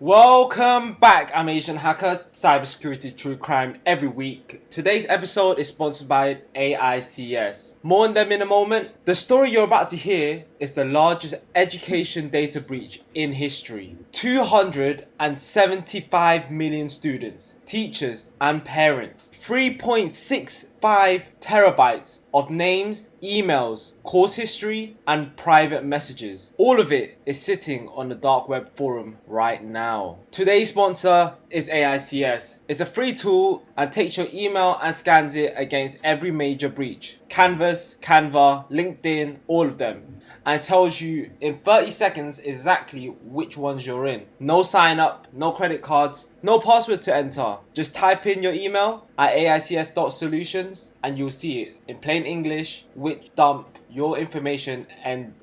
Welcome back. I'm Asian Hacker, cybersecurity true crime every week. Today's episode is sponsored by AICS. More on them in a moment. The story you're about to hear is the largest education data breach in history. 275 million students, teachers and parents. 3.65 terabytes of names, emails, course history and private messages. All of it is sitting on the dark web forum right now. Today's sponsor is AICS. It's a free tool and takes your email and scans it against every major breach. Canvas, Canva, LinkedIn, all of them. And tells you in 30 seconds exactly which ones you're in. No sign up, no credit cards, no password to enter. Just type in your email at aics.solutions and you'll see it in plain English which dump your information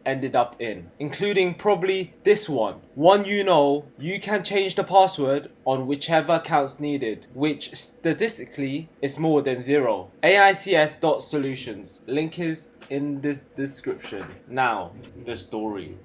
ended up in, including probably this one. You can change the password on whichever accounts needed, which statistically is more than zero. AICS.solutions. Link is in this description. Now, the story.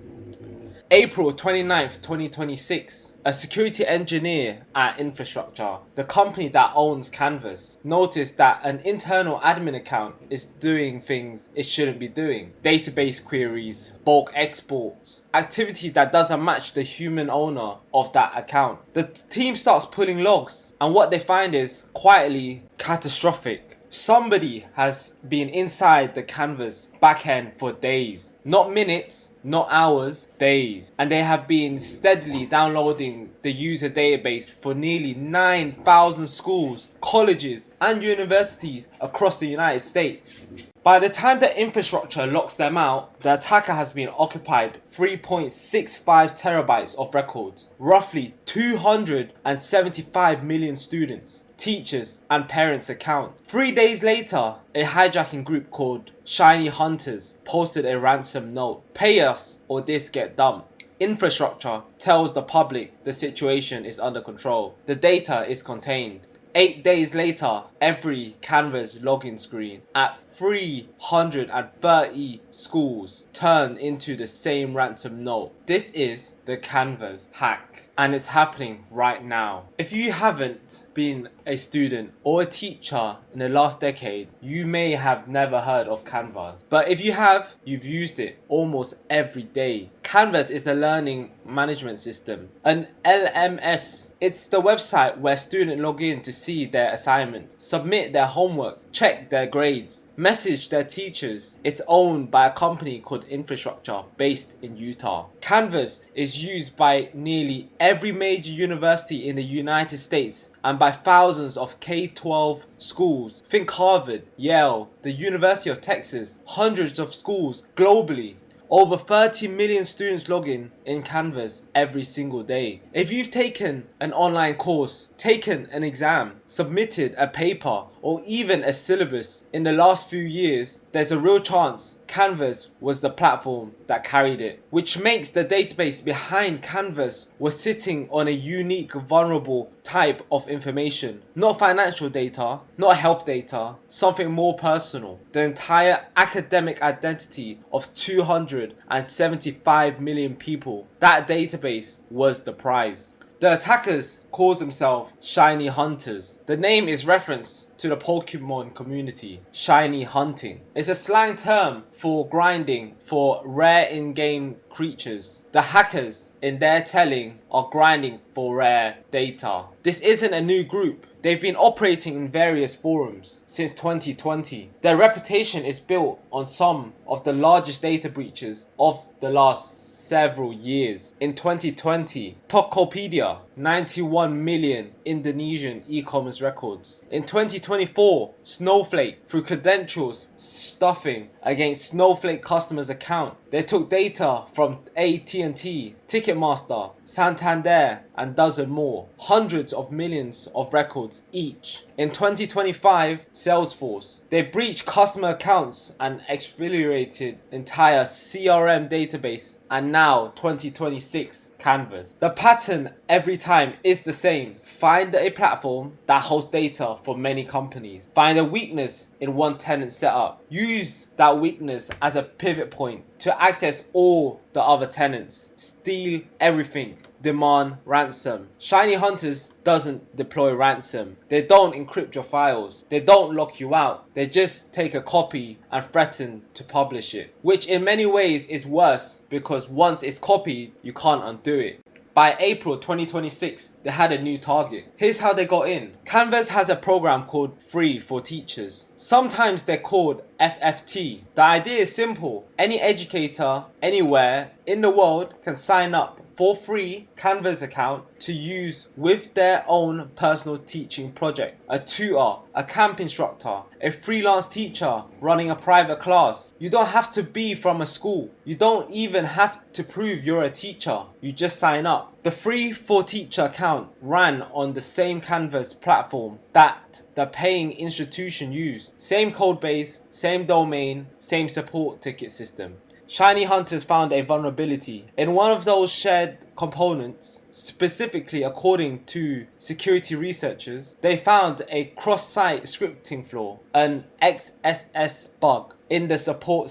April 29th, 2026, a security engineer at Instructure, the company that owns Canvas, noticed that an internal admin account is doing things it shouldn't be doing. Database queries, bulk exports, activity that doesn't match the human owner of that account. The team starts pulling logs, and what they find is quietly catastrophic. Somebody has been inside the Canvas backend for days, not minutes, not hours, days. And they have been steadily downloading the user database for nearly 9,000 schools, colleges and universities across the United States. By the time the Instructure locks them out, the attacker has been occupied 3.65 terabytes of records, roughly 275 million students, teachers and parents' accounts. 3 days later, a hijacking group called ShinyHunters posted a ransom note. Pay us or this get dumped. Instructure tells the public the situation is under control. The data is contained. 8 days later, every Canvas login screen at 330 schools turned into the same ransom note. This is the Canvas hack, and it's happening right now. If you haven't been a student or a teacher in the last decade, you may have never heard of Canvas. But if you have, you've used it almost every day. Canvas is a learning management system, an LMS. It's the website where students log in to see their assignments, submit their homework, check their grades, message their teachers. It's owned by a company called Instructure based in Utah. Canvas is used by nearly every major university in the United States and by thousands of K-12 schools. Think Harvard, Yale, the University of Texas, hundreds of schools globally. Over 30 million students log in Canvas every single day. If you've taken an online course, taken an exam, submitted a paper, or even a syllabus in the last few years, there's a real chance Canvas was the platform that carried it, which makes the database behind Canvas was sitting on a unique, vulnerable type of information. Not financial data, not health data, something more personal. The entire academic identity of 275 million people. That database was the prize. The attackers call themselves ShinyHunters. The name is reference to the Pokemon community, shiny hunting. It's a slang term for grinding for rare in-game creatures. The hackers, in their telling, are grinding for rare data. This isn't a new group. They've been operating in various forums since 2020. Their reputation is built on some of the largest data breaches of the last several years. In 2020, Tokopedia, 91 million Indonesian e-commerce records. In 2024, Snowflake, through credentials stuffing against Snowflake customers' account, they took data from AT&T, Ticketmaster, Santander, and dozen more. Hundreds of millions of records each. In 2025, Salesforce, they breached customer accounts and exfiltrated entire CRM database. And now, 2026, Canvas. The pattern every time is the same. Find a platform that hosts data for many companies. Find a weakness in one tenant setup. Use that weakness as a pivot point to access all the other tenants. Steal everything demand ransom. ShinyHunters doesn't deploy ransom. They don't encrypt your files. They don't lock you out. They just take a copy and threaten to publish it, which in many ways is worse because once it's copied, you can't undo it. By April 2026, they had a new target. Here's how they got in. Canvas has a program called Free for Teachers. Sometimes they're called FFT. The idea is simple. Any educator, anywhere in the world can sign up for free Canvas account to use with their own personal teaching project. A tutor, a camp instructor, a freelance teacher running a private class. You don't have to be from a school. You don't even have to prove you're a teacher. You just sign up. The Free for Teacher account ran on the same Canvas platform that the paying institution used. Same code base, same domain, same support ticket system. ShinyHunters found a vulnerability in one of those shared components. Specifically, according to security researchers, they found a cross-site scripting flaw, an XSS bug in the support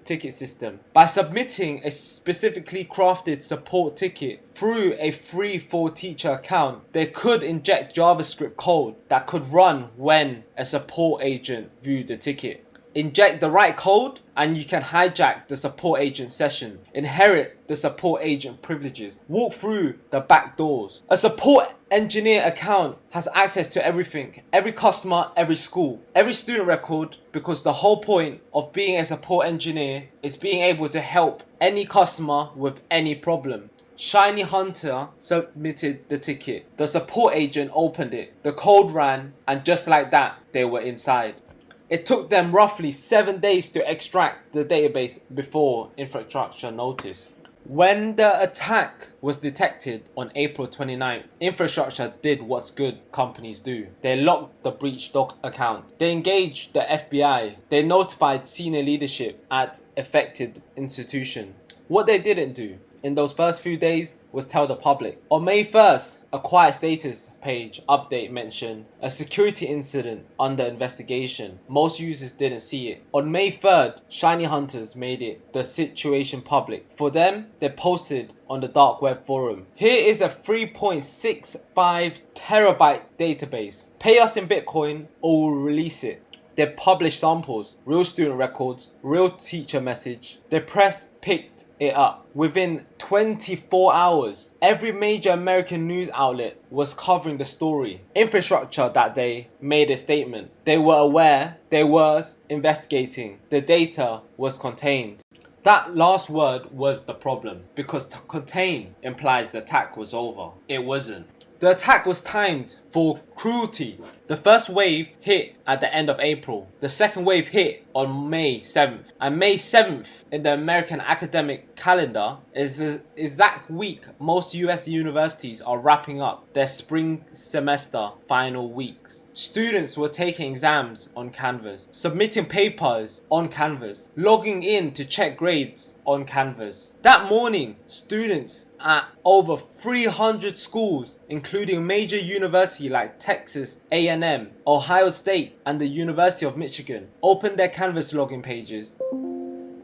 ticket system. By submitting a specifically crafted support ticket through a Free for Teacher account, they could inject JavaScript code that could run when a support agent viewed the ticket. Inject the right code and you can hijack the support agent session, inherit the support agent privileges, walk through the back doors. A support engineer account has access to everything, every customer, every school, every student record, because the whole point of being a support engineer is being able to help any customer with any problem. ShinyHunter submitted the ticket. The support agent opened it, the code ran, and just like that, they were inside. It took them roughly 7 days to extract the database before Instructure noticed. When the attack was detected on April 29th, Instructure did what's good companies do. They locked the breached account. They engaged the FBI. They notified senior leadership at affected institution. What they didn't do in those first few days was tell the public. On May 1st, a quiet status page update mentioned a security incident under investigation. Most users didn't see it. On May 3rd, ShinyHunters made it the situation public. For them, they posted on the dark web forum. Here is a 3.65 terabyte database. Pay us in Bitcoin or we'll release it. They published samples, real student records, real teacher message. The press picked it up. Within 24 hours, every major American news outlet was covering the story. Instructure that day made a statement. They were aware, they were investigating, the data was contained. That last word was the problem, because to contain implies the attack was over. It wasn't. The attack was timed for cruelty. The first wave hit at the end of April. The second wave hit on May 7th. And May 7th in the American academic calendar is the exact week most US universities are wrapping up their spring semester final weeks. Students were taking exams on Canvas, submitting papers on Canvas, logging in to check grades on Canvas. That morning, students at over 300 schools, including major universities like Texas A&M, Ohio State, and the University of Michigan, opened their Canvas login pages.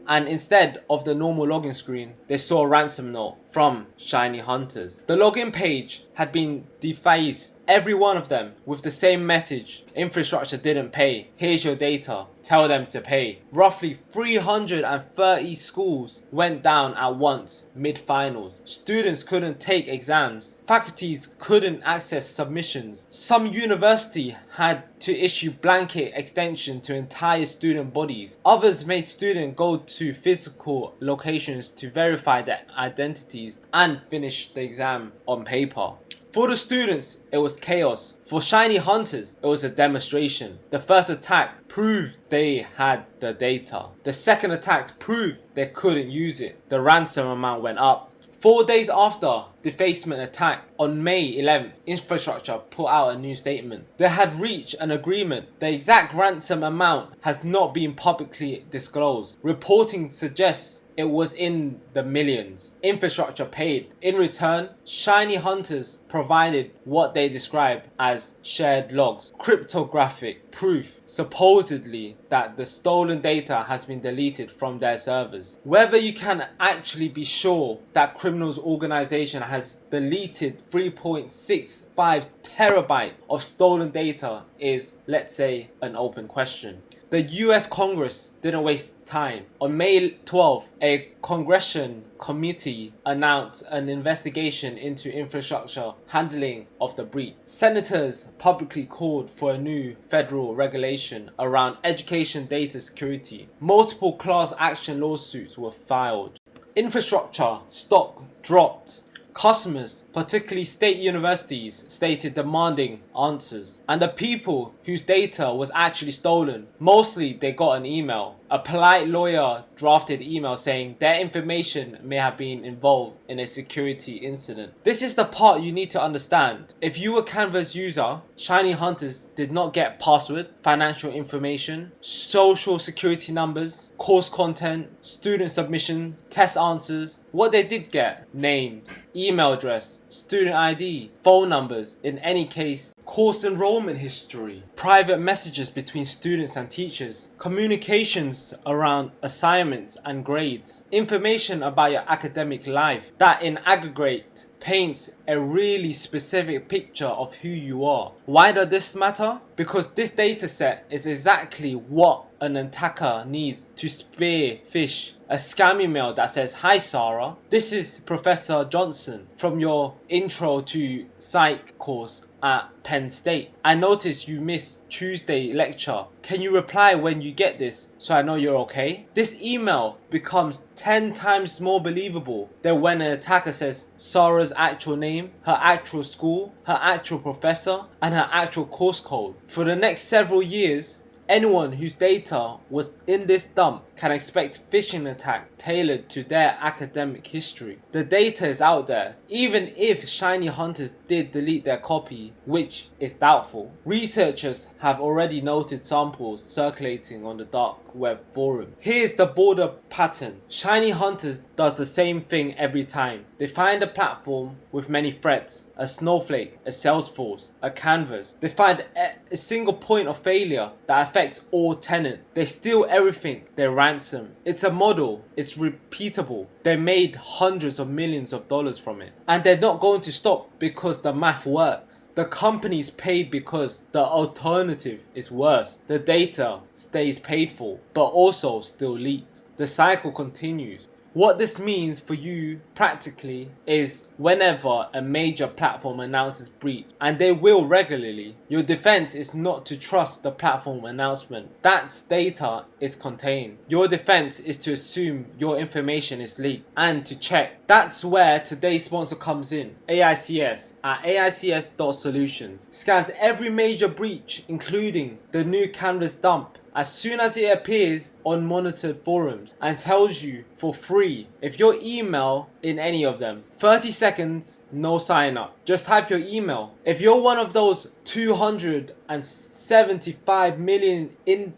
And instead of the normal login screen, they saw a ransom note from ShinyHunters. The login page had been defaced, every one of them, with the same message. Instructure didn't pay. Here's your data. Tell them to pay. Roughly 330 schools went down at once mid-finals. Students couldn't take exams. Faculties couldn't access submissions. Some university had to issue blanket extension to entire student bodies. Others made students go to physical locations to verify their identities and finish the exam on paper. For the students, it was chaos. For ShinyHunters, it was a demonstration. The first attack proved they had the data. The second attack proved they couldn't use it. The ransom amount went up. 4 days after defacement attack on May 11th, Instructure put out a new statement. They had reached an agreement. The exact ransom amount has not been publicly disclosed. Reporting suggests it was in the millions. Instructure paid. In return, ShinyHunters provided what they describe as shared logs, cryptographic proof, supposedly that the stolen data has been deleted from their servers. Whether you can actually be sure that criminals organization has deleted 3.65 terabytes of stolen data is, let's say, an open question. The US Congress didn't waste time. On May 12th, a congressional committee announced an investigation into Instructure handling of the breach. Senators publicly called for a new federal regulation around education data security. Multiple class action lawsuits were filed. Instructure stock dropped. Customers, particularly state universities, stated demanding answers. And the people whose data was actually stolen, mostly they got an email. A polite lawyer drafted email saying their information may have been involved in a security incident. This is the part you need to understand. If you were Canva's user, ShinyHunters did not get password, financial information, social security numbers, course content, student submission, test answers. What they did get: names, email address, student ID, phone numbers, in any case, course enrollment history, private messages between students and teachers, communications around assignments and grades, information about your academic life that in aggregate paints a really specific picture of who you are. Why does this matter? Because this data set is exactly what an attacker needs to spear fish. A scam email that says, "Hi Sarah, this is Professor Johnson from your Intro to Psych course at Penn State. I noticed you missed Tuesday lecture. Can you reply when you get this so I know you're okay?" This email becomes 10 times more believable than when an attacker says Sarah's actual name, her actual school, her actual professor, and her actual course code. For the next several years, anyone whose data was in this dump can expect phishing attacks tailored to their academic history. The data is out there, even if ShinyHunters did delete their copy, which is doubtful. Researchers have already noted samples circulating on the dark web forum. Here's the broader pattern. ShinyHunters does the same thing every time. They find a platform with many threats, a Snowflake, a Salesforce, a Canvas. They find a single point of failure that affects all tenants. They steal everything, they ransom. It's a model, it's repeatable. They made hundreds of millions of dollars from it. And they're not going to stop because the math works. The companies pay because the alternative is worse. The data stays paid for, but also still leaks. The cycle continues. What this means for you practically is whenever a major platform announces breach, and they will regularly, your defense is not to trust the platform announcement. That data is contained. Your defense is to assume your information is leaked and to check. That's where today's sponsor comes in. AICS at AICS.solutions scans every major breach, including the new Canvas dump, as soon as it appears on monitored forums, and tells you for free if your email in any of them. 30 seconds, no sign up. Just type your email. If you're one of those 275 million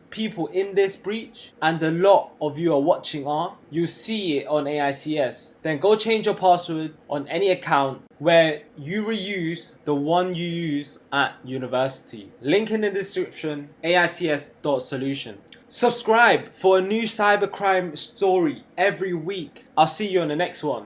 people in this breach, and a lot of you are watching you see it on AICS. Then go change your password on any account where you reuse the one you use at university. Link in the description, AICS.solution. Subscribe for a new cybercrime story every week. I'll see you on the next one.